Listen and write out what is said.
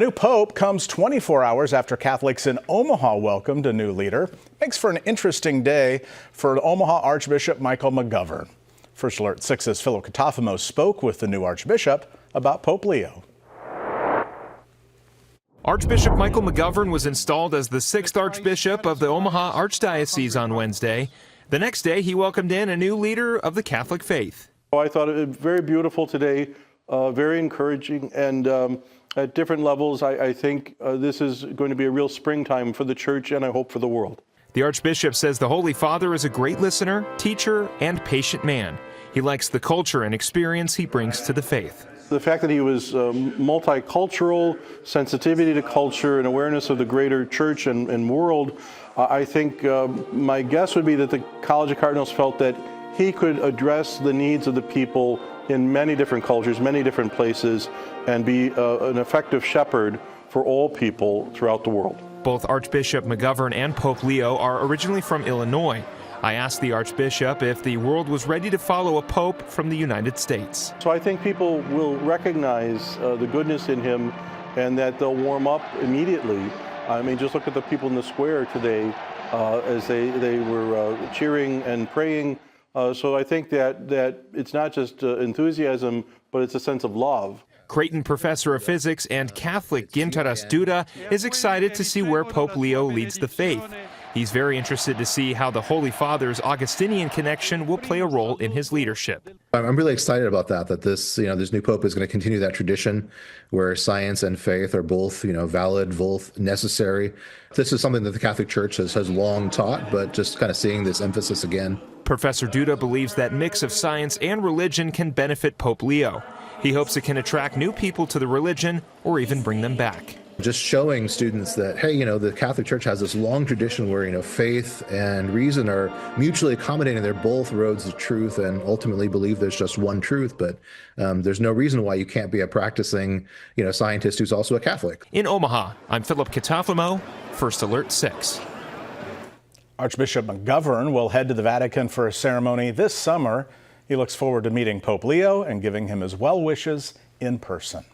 The new pope comes 24 hours after Catholics in Omaha welcomed a new leader. Makes for an interesting day for Omaha Archbishop Michael McGovern. First Alert 6's Philip Katafimo spoke with the new Archbishop about Pope Leo. Archbishop Michael McGovern was installed as the sixth Archbishop of the Omaha Archdiocese on Wednesday. The next day, he welcomed in a new leader of the Catholic faith. I thought it was very beautiful today, very encouraging, and at different levels, I think this is going to be a real springtime for the church and I hope for the world. The Archbishop says the Holy Father is a great listener, teacher, and patient man. He likes the culture and experience he brings to the faith. The fact that he was multicultural, sensitivity to culture, and awareness of the greater church and world, I think my guess would be that the College of Cardinals felt that he could address the needs of the people in many different cultures, many different places, and be an effective shepherd for all people throughout the world. Both Archbishop McGovern and Pope Leo are originally from Illinois. I asked the Archbishop if the world was ready to follow a pope from the United States. So I think people will recognize the goodness in him and that they'll warm up immediately. I mean, just look at the people in the square today as they were cheering and praying. So I think that it's not just enthusiasm, but it's a sense of love. Creighton professor of physics and Catholic Gintaras Duda is excited to see where Pope Leo leads the faith. He's very interested to see how the Holy Father's Augustinian connection will play a role in his leadership. I'm really excited about that this new pope is going to continue that tradition where science and faith are both, valid, both necessary. This is something that the Catholic Church has long taught, but just kind of seeing this emphasis again. Professor Duda believes that mix of science and religion can benefit Pope Leo. He hopes it can attract new people to the religion or even bring them back. Just showing students that, hey, the Catholic Church has this long tradition where, faith and reason are mutually accommodating. They're both roads to truth and ultimately believe there's just one truth. But there's no reason why you can't be a practicing, scientist who's also a Catholic. In Omaha, I'm Philip Katafimo, First Alert 6. Archbishop McGovern will head to the Vatican for a ceremony this summer. He looks forward to meeting Pope Leo and giving him his well wishes in person.